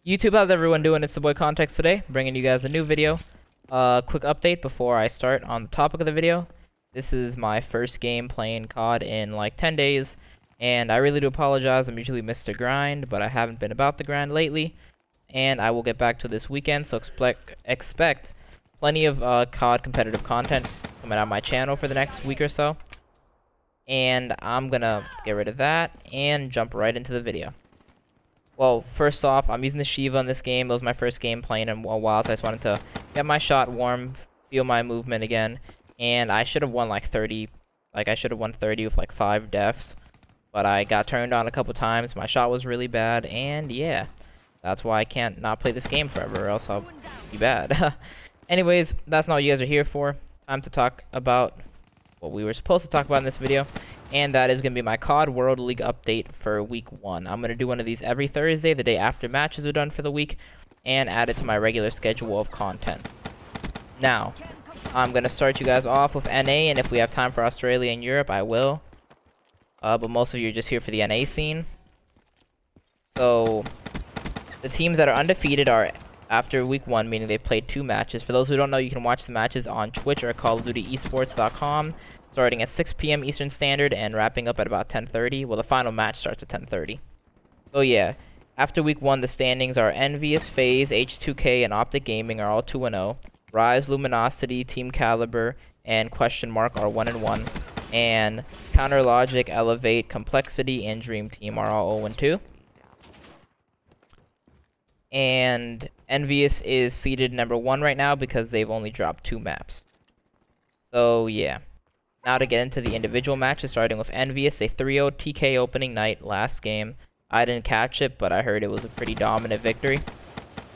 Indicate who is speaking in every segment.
Speaker 1: YouTube, how's everyone doing? It's the boy Context today, bringing you guys a new video. Quick update before I start on the topic of the video. This is my first game playing CoD in like 10 days, and I really do apologize. I'm usually Mr. Grind, but I haven't been about the grind lately, and I will get back to this weekend, so expect plenty of CoD competitive content coming out on my channel for the next week or so. And I'm gonna get rid of that and jump right into the video. Well, first off, I'm using the Shiva in this game. It was my first game playing in a while, so I just wanted to get my shot warm, feel my movement again. And I should have won like 30, I should have won 30 with like 5 deaths. But I got turned on a couple times, my shot was really bad, and yeah. That's why I can't not play this game forever, or else I'll be bad. Anyways, that's not what you guys are here for. Time to talk about what we were supposed to talk about in this video. And that is going to be my CoD World League update for week 1. I'm going to do one of these every Thursday, the day after matches are done for the week, and add it to my regular schedule of content. Now, I'm going to start you guys off with NA, and if we have time for Australia and Europe, I will. But most of you are just here for the NA scene. So, the teams that are undefeated are after week 1, meaning they've played 2 matches. For those who don't know, you can watch the matches on Twitch or CallOfDutyEsports.com. Starting at 6 p.m. Eastern Standard and wrapping up at about 10:30. Well, the final match starts at 10:30. So yeah, after week 1, the standings are Envious, FaZe, H2K, and Optic Gaming are all 2-0. Rise, Luminosity, Team Caliber, and Question Mark are 1-1. And Counter Logic, Elevate, Complexity, and Dream Team are all 0-2. And Envious is seeded number 1 right now because they've only dropped 2 maps. So yeah. Now to get into the individual matches, starting with Envious, a 3-0 TK opening night last game. I didn't catch it, but I heard it was a pretty dominant victory.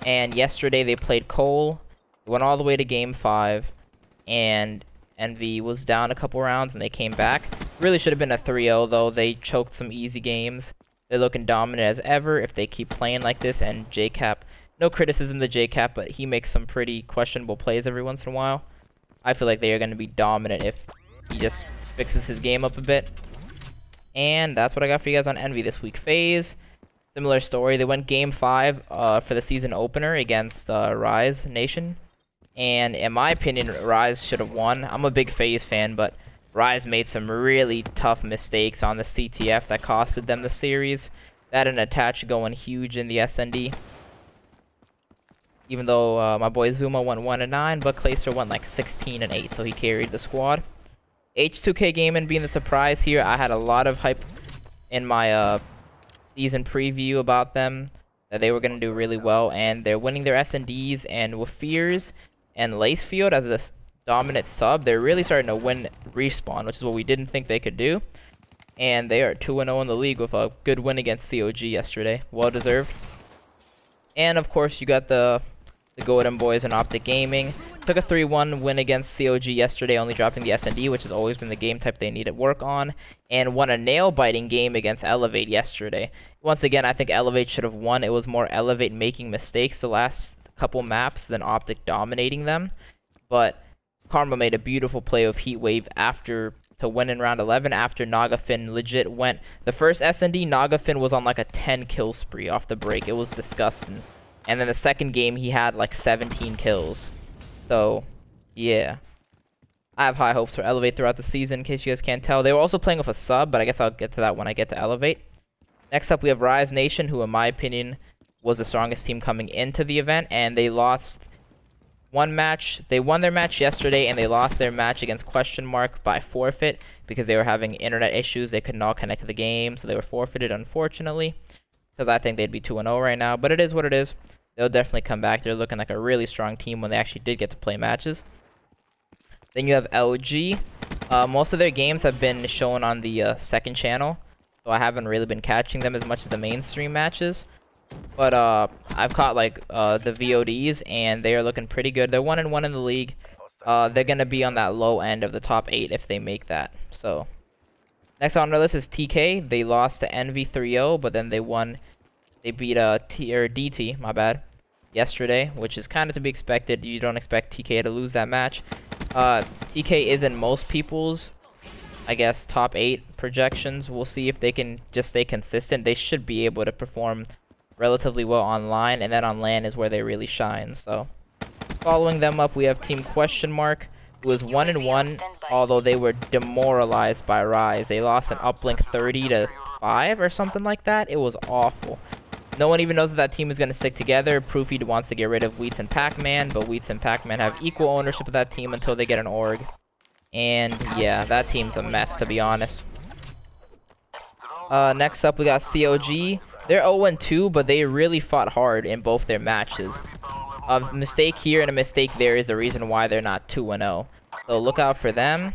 Speaker 1: And yesterday they played Cole, went all the way to Game 5, and Envy was down a couple rounds and they came back. Really should have been a 3-0 though, they choked some easy games. They're looking dominant as ever if they keep playing like this, and JCap, no criticism to JCap, but he makes some pretty questionable plays every once in a while. I feel like they are going to be dominant if he just fixes his game up a bit. And that's what I got for you guys on Envy this week. FaZe, similar story. They went Game 5 for the season opener against Rise Nation. And in my opinion, Rise should have won. I'm a big FaZe fan, but Rise made some really tough mistakes on the CTF that costed them the series. That and Attach going huge in the SND. Even though my boy Zuma went 1-9, but Clayster went like 16-8, so he carried the squad. H2K Gaming being the surprise here. I had a lot of hype in my season preview about them, that they were going to do really well, and they're winning their S&Ds, and with Fears and Lacefield as a dominant sub, they're really starting to win Respawn, which is what we didn't think they could do. And they are 2-0 in the league with a good win against COG yesterday. Well deserved. And of course you got the Golden Boys and Optic Gaming. Took a 3-1 win against COG yesterday, only dropping the S&D, which has always been the game type they need to work on, and won a nail-biting game against Elevate yesterday. Once again, I think Elevate should have won. It was more Elevate making mistakes the last couple maps than Optic dominating them. But Karma made a beautiful play of Heatwave to win in round 11 after Nagafin legit went. The first S&D, Nagafin was on like a 10 kill spree off the break. It was disgusting. And then the second game, he had like 17 kills. So, yeah. I have high hopes for Elevate throughout the season, in case you guys can't tell. They were also playing with a sub, but I guess I'll get to that when I get to Elevate. Next up, we have Rise Nation, who in my opinion was the strongest team coming into the event, and they lost one match. They won their match yesterday, and they lost their match against Question Mark by forfeit, because they were having internet issues. They could not connect to the game, so they were forfeited, unfortunately, because I think they'd be 2-0 right now, but it is what it is. They'll definitely come back. They're looking like a really strong team when they actually did get to play matches. Then you have LG. Most of their games have been shown on the second channel, so I haven't really been catching them as much as the mainstream matches. But I've caught like the VODs, and they are looking pretty good. They're 1-1 in the league. They're going to be on that low end of the top 8 if they make that. So next on our list is TK. They lost to Envy 3-0, but then they won. They beat DT, my bad, yesterday, which is kind of to be expected. You don't expect TK to lose that match. TK is in most people's, I guess, top 8 projections. We'll see if they can just stay consistent. They should be able to perform relatively well online, and then on LAN is where they really shine. So, following them up, we have Team Question Mark, who was 1-1, although they were demoralized by Rise. They lost an uplink 30-5 or something like that. It was awful. No one even knows that that team is going to stick together. Proofy wants to get rid of Wheats and Pac-Man, but Wheats and Pac-Man have equal ownership of that team until they get an org. And yeah, that team's a mess, to be honest. Next up, we got COG. They're 0-2, but they really fought hard in both their matches. A mistake here and a mistake there is the reason why they're not 2-0. So look out for them.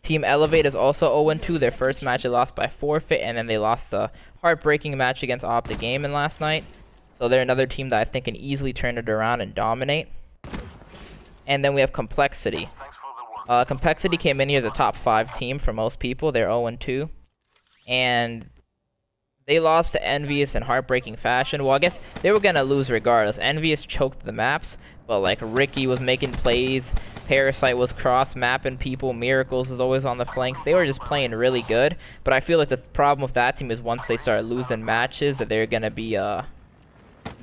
Speaker 1: Team Elevate is also 0-2. Their first match they lost by forfeit, and then they lost a heartbreaking match against Optic Gaming last night. So they're another team that I think can easily turn it around and dominate. And then we have Complexity. Complexity came in here as a top 5 team for most people. They're 0-2. And they lost to Envious in heartbreaking fashion. Well, I guess they were going to lose regardless. Envious choked the maps, but like Ricky was making plays, Parasite was cross-mapping people, Miracles was always on the flanks. They were just playing really good, but I feel like the problem with that team is once they start losing matches, that they're going to be, they're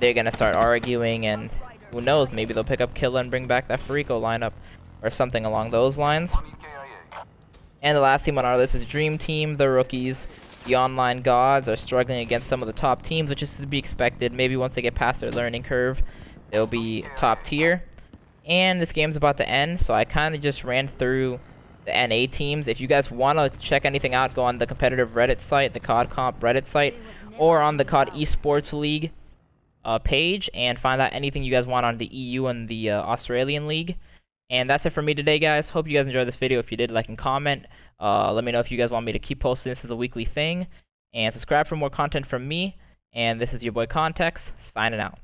Speaker 1: going to start arguing, and who knows, maybe they'll pick up Killa and bring back that Farico lineup, or something along those lines. And the last team on our list is Dream Team, the rookies. The online gods are struggling against some of the top teams, which is to be expected. Maybe once they get past their learning curve, they'll be top tier. And this game's about to end, so I kind of just ran through the NA teams. If you guys want to check anything out, go on the competitive Reddit site, the CoD Comp Reddit site, or on the CoD Esports League page, and find out anything you guys want on the EU and the Australian League. And that's it for me today, guys. Hope you guys enjoyed this video. If you did, like and comment. Let me know if you guys want me to keep posting this as a weekly thing. And subscribe for more content from me. And this is your boy Context, signing out.